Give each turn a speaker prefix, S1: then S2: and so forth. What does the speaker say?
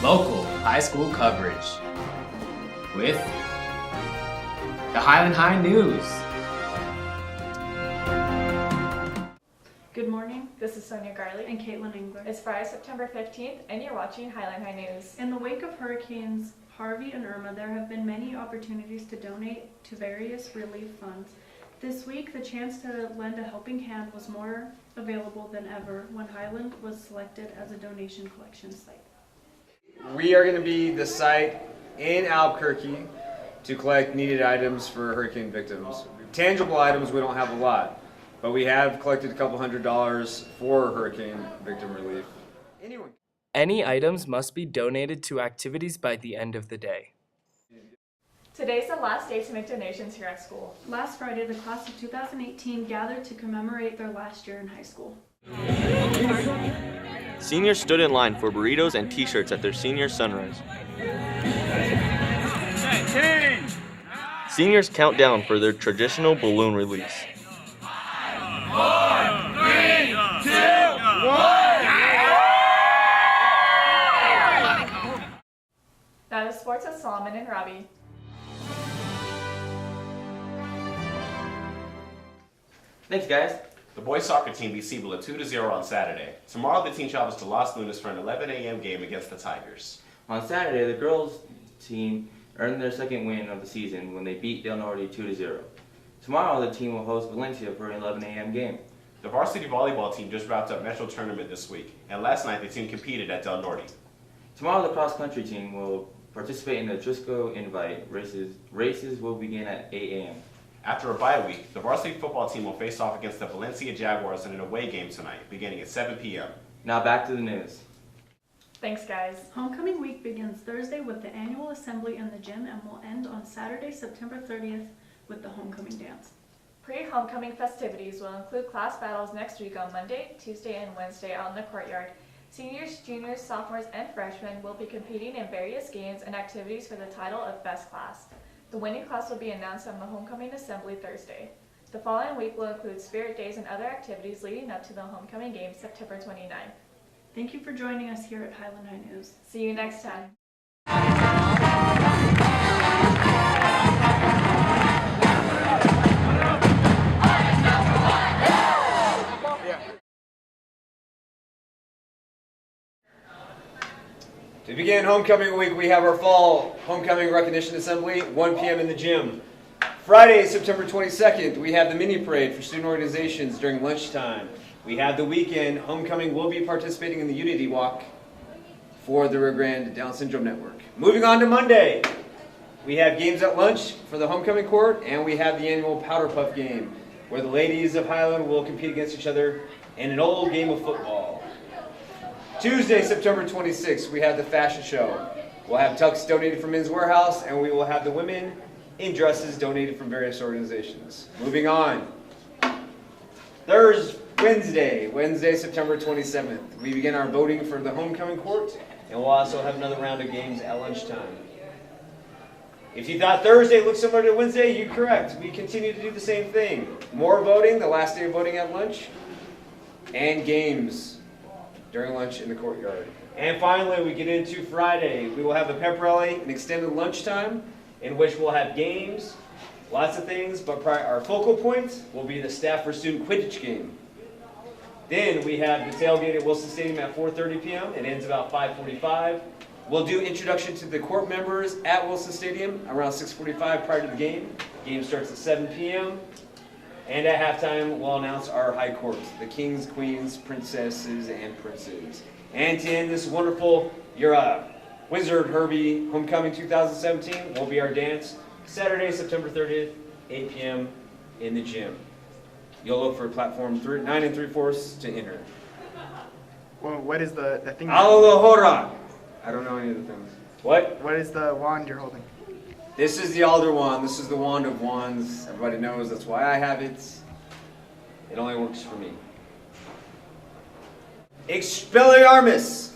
S1: local high school coverage with the Highland High News.
S2: Good morning,
S3: This is Sonia Garley.
S2: and Caitlin Engler.
S3: It's Friday, September 15th, and you're watching Highland High News.
S2: In the wake of Hurricanes Harvey and Irma, there have been many opportunities to donate to various relief funds. This week, the chance to lend a helping hand was more available than ever when Highland was selected as a donation collection site.
S4: We are going to be the site in Albuquerque to collect needed items for hurricane victims. Tangible items, we don't have a lot, but we have collected a couple $100s for hurricane victim relief. Anyone.
S5: Any items must be donated to activities by the end of the day.
S3: Today's the last day to make donations here at school.
S2: Last Friday, the class of 2018 gathered to commemorate their last year in high school.
S6: Seniors stood in line for burritos and t-shirts at their senior sunrise. Seniors count down for their traditional balloon release.
S7: 4, 3, 2, 1.
S3: That is sports with Solomon and Robbie.
S8: Thanks, guys.
S9: The boys soccer team beat Cibola 2-0 on Saturday. Tomorrow the team travels to Los Lunas for an 11 a.m. game against the Tigers.
S8: On Saturday, the girls team earned their second win of the season when they beat Del Norte 2-0. Tomorrow, the team will host Valencia for an 11 a.m. game.
S9: The varsity volleyball team just wrapped up Metro tournament this week, and last night the team competed at Del Norte.
S8: Tomorrow, the cross-country team will participate in the Trisco Invite races. Races will begin at 8 a.m.
S9: After a bye week, the varsity football team will face off against the Valencia Jaguars in an away game tonight, beginning at 7 p.m.
S8: Now back to the news.
S3: Thanks, guys.
S2: Homecoming week begins Thursday with the annual assembly in the gym and will end on Saturday, September 30th with the homecoming dance.
S3: Pre-homecoming festivities will include class battles next week on Monday, Tuesday, and Wednesday out in the courtyard. Seniors, juniors, sophomores, and freshmen will be competing in various games and activities for the title of Best Class. The winning class will be announced on the homecoming assembly Thursday. The following week will include spirit days and other activities leading up to the homecoming game September 29th.
S2: Thank you for joining us here at Highland High News.
S3: See you next time.
S4: To begin homecoming week, we have our fall homecoming recognition assembly, 1 p.m. in the gym. Friday, September 22nd, we have the mini parade for student organizations during lunchtime. We have the weekend. Homecoming will be participating in the Unity Walk for the Rio Grande Down Syndrome Network. Moving on to Monday, we have games at lunch for the homecoming court, and we have the annual Powder Puff game, where the ladies of Highland will compete against each other in an old game of football. Tuesday, September 26th, we have the fashion show. We'll have tux donated from Men's Warehouse, and we will have the women in dresses donated from various organizations. Moving on. Wednesday, September 27th, we begin our voting for the homecoming court, and we'll also have another round of games at lunchtime. If you thought Thursday looked similar to Wednesday, you're correct. We continue to do the same thing. More voting, the last day of voting at lunch, and games during lunch in the courtyard. And finally, we get into Friday. We will have the pep rally, an extended lunchtime, in which we'll have games, lots of things, but our focal point will be the staff for student Quidditch game. Then we have the tailgate at Wilson Stadium at 4:30 p.m. It ends about 5:45. We'll do introduction to the court members at Wilson Stadium around 6:45 prior to the game. Game starts at 7 p.m. And at halftime, we'll announce our high court, the kings, queens, princesses, and princes. And to end this wonderful Wizard Herbie Homecoming 2017 will be our dance Saturday, September 30th, 8 p.m. in the gym. You'll look for platform 9 3/4 to enter.
S7: Well, what is the thing?
S4: Alohora! I don't know any of the things. What?
S7: What is the wand you're holding?
S4: This is the Alder Wand. This is the Wand of Wands. Everybody knows that's why I have it. It only works for me. Expelliarmus!